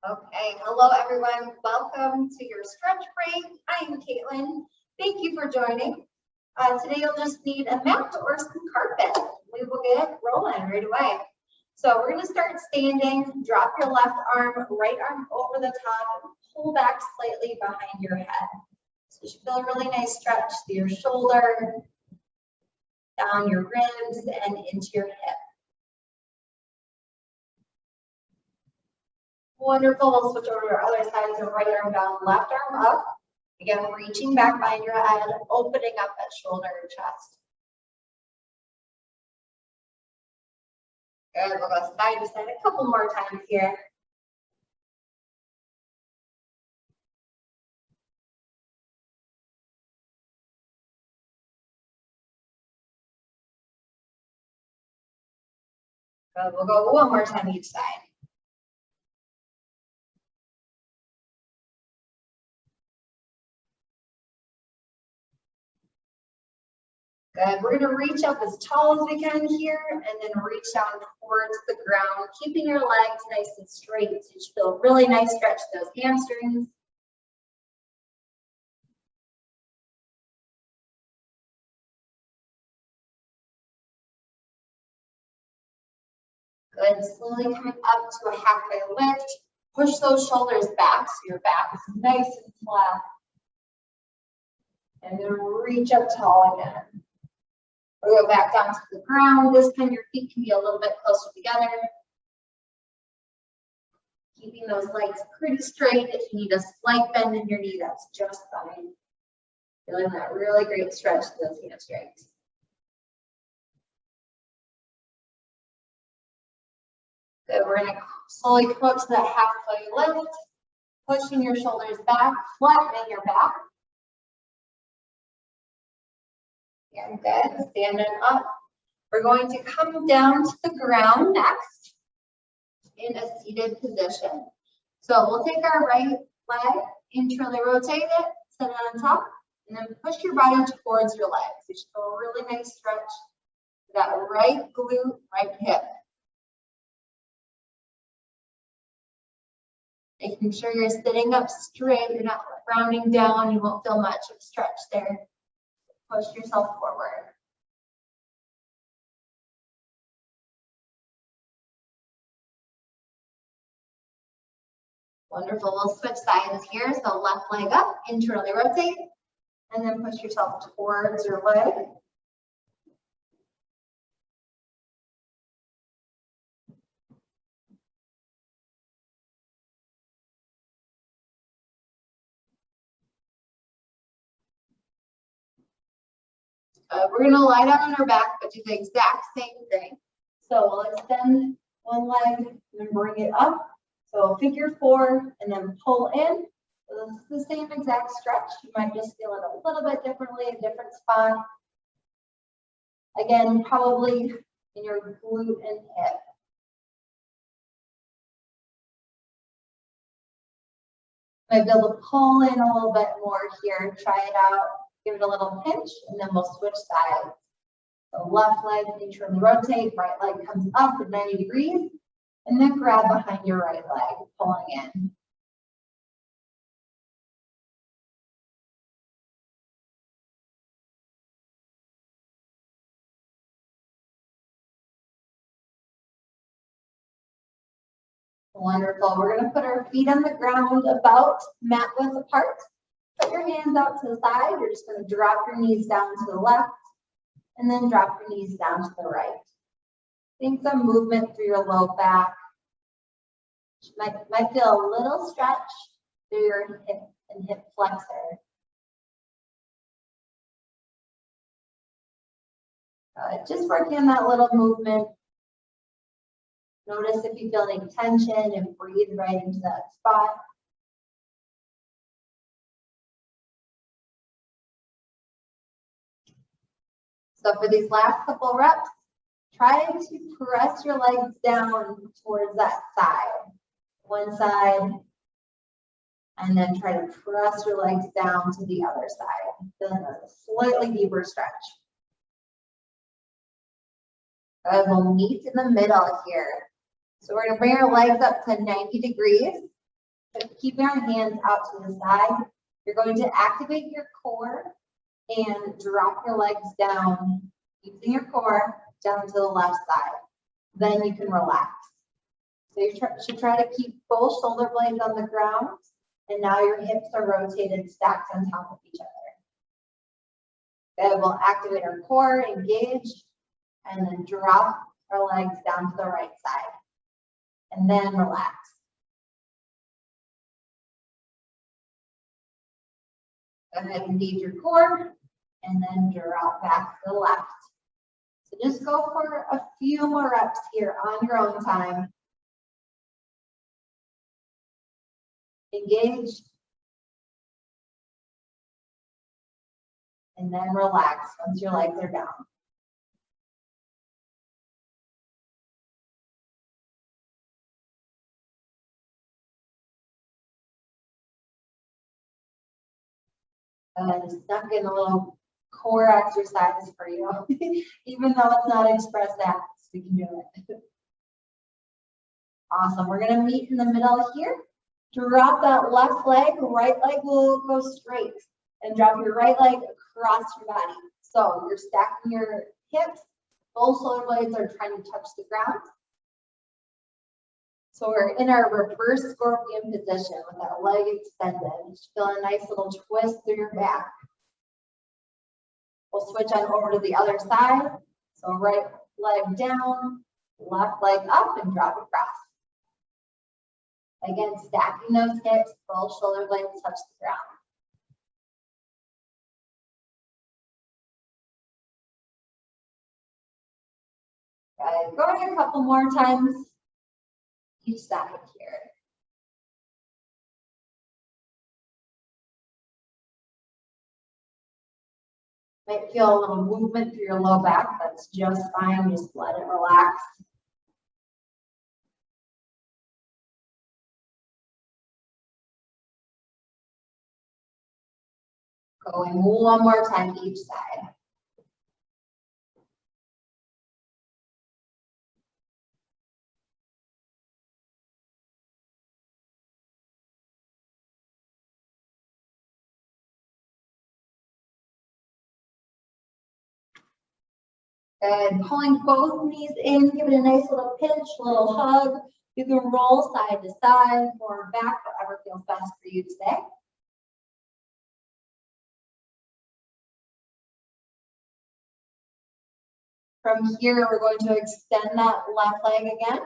Okay, hello everyone. Welcome to your stretch break. I'm Katelyn. Thank you for joining. Today you'll just need a mat or some carpet. We will get rolling right away. So we're going to start standing. Drop your left arm, right arm over the top, pull back slightly behind your head. So you should feel a really nice stretch through your shoulder, down your ribs, and into your hip. Wonderful. We'll switch over to our other side. So right arm down, left arm up. Again, reaching back behind your head, opening up that shoulder and chest. Good. We'll go side to side a couple more times here. Good. We'll go one more time each side. Good. We're going to reach up as tall as we can here and then reach down towards the ground, keeping your legs nice and straight. So you should feel a really nice stretch to those hamstrings. Good. Slowly coming up to a halfway lift. Push those shoulders back so your back is nice and flat. And then reach up tall again. We'll go back down to the ground. This time your feet can be a little bit closer together. Keeping those legs pretty straight. If you need a slight bend in your knee, that's just fine. Feeling that really great stretch to those hamstrings. Good. We're going to slowly come up to that halfway lift, pushing your shoulders back, flattening your back. And good. Standing up. We're going to come down to the ground next in a seated position. So we'll take our right leg, internally rotate it, set it on top, and then push your body towards your legs. You should feel a really nice stretch to that right glute, right hip. Making sure you're sitting up straight, you're not rounding down, you won't feel much of stretch there. Push yourself forward. Wonderful. We'll switch sides here. So left leg up, internally rotate, and then push yourself towards your leg. We're going to lie down on our back, but do the exact same thing. So we'll extend one leg and then bring it up. So figure four and then pull in. So this is the same exact stretch. You might just feel it a little bit differently, a different spot. Again, probably in your glute and hip. Might be able to pull in a little bit more here. Try it out. Give it a little pinch, and then we'll switch sides. So left leg, internally rotate, right leg comes up at 90 degrees, and then grab behind your right leg, pulling in. Wonderful. We're going to put our feet on the ground about mat width apart. Put your hands out to the side. You're just going to drop your knees down to the left and then drop your knees down to the right. Think some movement through your low back. Might feel a little stretch through your hip and hip flexor. Just working on that little movement. Notice if you feel any tension and breathe right into that spot. So for these last couple reps, try to press your legs down towards that side. One side, and then try to press your legs down to the other side. Feeling a slightly deeper stretch. Good, we'll meet in the middle here. So we're going to bring our legs up to 90 degrees. keeping our hands out to the side, you're going to activate your core and drop your legs down, using your core down to the left side. Then you can relax. So you should try to keep both shoulder blades on the ground, and now your hips are rotated, stacked on top of each other. Good, we'll activate our core, engage, and then drop our legs down to the right side, and then relax. Go ahead and engage your core, and then drop back to the left. So just go for a few more reps here on your own time. Engage. And then relax once your legs are down. And snuck in a little core exercise for you, even though it's not expressed acts, we can do it. Awesome, we're gonna meet in the middle here. Drop that left leg, right leg will go straight, and drop your right leg across your body. So you're stacking your hips, both shoulder blades are trying to touch the ground. So we're in our reverse scorpion position with our leg extended. Just feel a nice little twist through your back. We'll switch on over to the other side. So right leg down, left leg up, and drop across. Again, stacking those hips, both shoulder blades touch the ground. Good. Going a couple more times each side here. Might feel a little movement through your low back. That's just fine. Just let it relax. Going one more time each side. Good. Pulling both knees in, give it a nice little pinch, a little hug. You can roll side to side, forward, back, whatever feels best for you today. From here, we're going to extend that left leg again.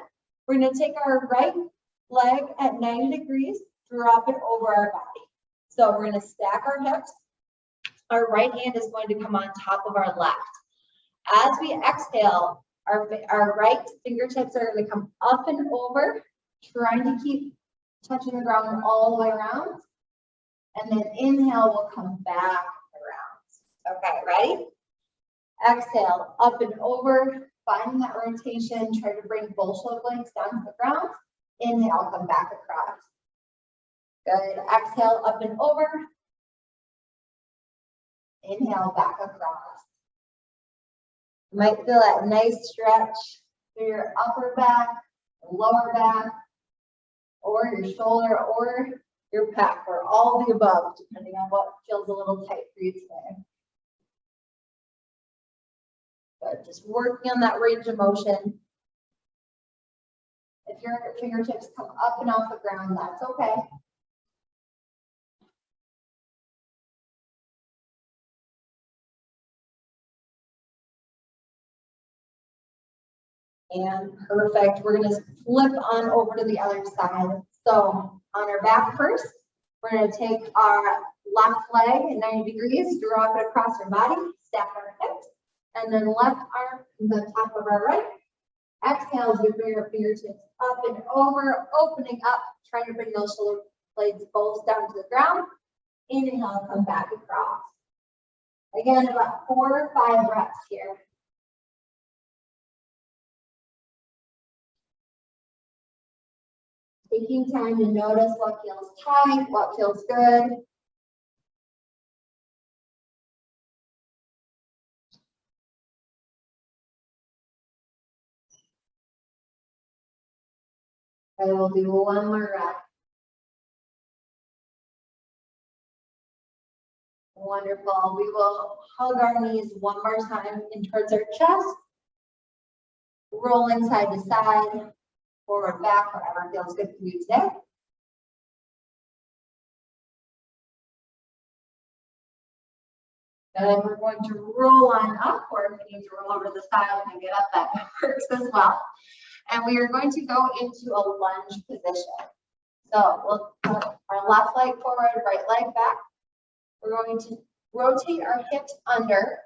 We're going to take our right leg at 90 degrees, drop it over our body. So we're going to stack our hips. Our right hand is going to come on top of our left. As we exhale, our right fingertips are going to come up and over, trying to keep touching the ground all the way around. And then inhale, we'll come back around. Okay, ready? Exhale, up and over, finding that rotation, try to bring both shoulder blades down to the ground. Inhale, come back across. Good, exhale, up and over. Inhale, back across. You might feel that nice stretch through your upper back, lower back, or your shoulder, or your pec, or all of the above, depending on what feels a little tight for you today. Good, just working on that range of motion. If your fingertips come up and off the ground, that's okay. And perfect. We're going to flip on over to the other side. So on our back first, we're going to take our left leg at 90 degrees, drop it across our body, stack our hips, and then left arm comes on top of our right. Exhale as we bring our fingertips up and over, opening up, trying to bring those shoulder blades both down to the ground. Inhale, come back across. Again, about 4 or 5 reps here. Taking time to notice what feels tight, what feels good. I will do one more rep. Wonderful. We will hug our knees one more time in towards our chest. Rolling side to side, forward, back, whatever feels good for you today. And we're going to roll on up, or if you need to roll over the side and get up, that works as well. And we are going to go into a lunge position. So we'll put our left leg forward, right leg back. We're going to rotate our hips under.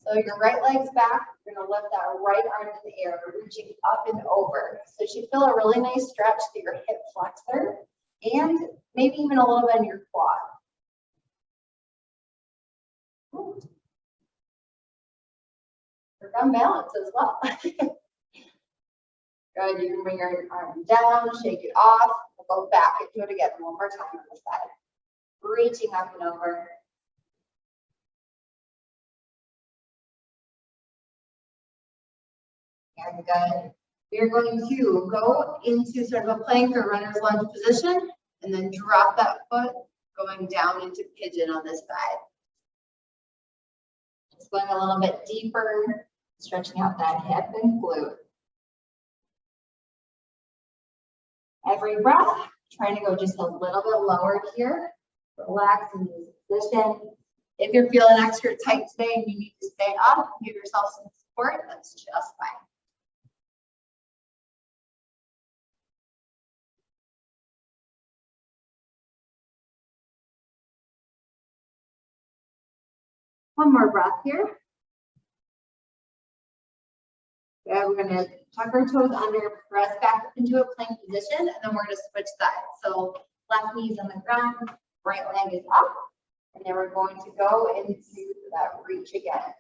So your right leg's back. You're going to lift that right arm in the air, reaching up and over. So you should feel a really nice stretch through your hip flexor and maybe even a little bit in your quad. Work on balance as well. Good, you can bring your arm down, shake it off. We'll go back and do it again one more time on the side. Reaching up and over. And good. We're going to go into sort of a plank or runner's lunge position and then drop that foot going down into pigeon on this side. Just going a little bit deeper, stretching out that hip and glute. Every breath, trying to go just a little bit lower here. Relax in this position. If you're feeling extra tight today and you need to stay up, give yourself some support, that's just fine. One more breath here. Yeah, we're going to tuck our toes under, press back into a plank position, and then we're going to switch sides. So left knee's on the ground, right leg is up, and then we're going to go into that reach again.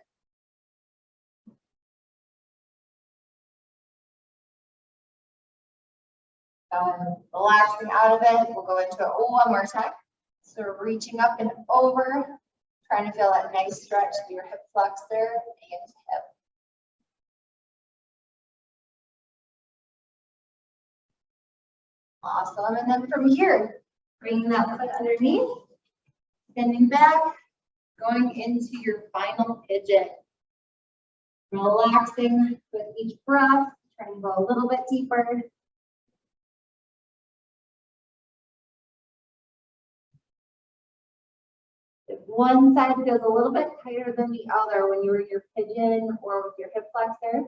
Relaxing out of it, we'll go into it one more time. So reaching up and over, trying to feel that nice stretch through your hip flexor and hip. Awesome. And then from here, bringing that foot underneath, bending back, going into your final pigeon. Relaxing with each breath, trying to go a little bit deeper. If one side feels a little bit tighter than the other when you're in your pigeon or with your hip flexor,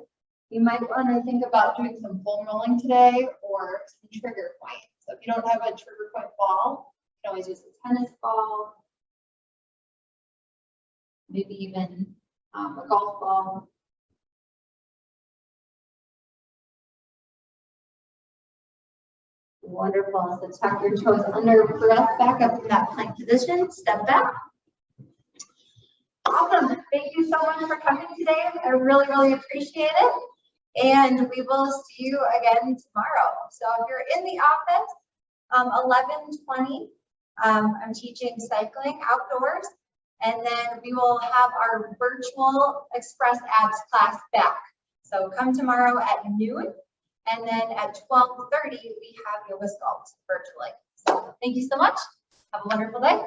you might want to think about doing some foam rolling today or some trigger point. So if you don't have a trigger point ball, you can always use a tennis ball, maybe even a golf ball. Wonderful. So tuck your toes under, press back up in that plank position, step back. Awesome. Thank you so much for coming today. I really, really appreciate it. And we will see you again tomorrow. So if you're in the office, 11:20, I'm teaching cycling outdoors. And then we will have our virtual Express Abs class back. So come tomorrow at noon. And then at 12:30, we have yoga sculpt virtually. So thank you so much. Have a wonderful day.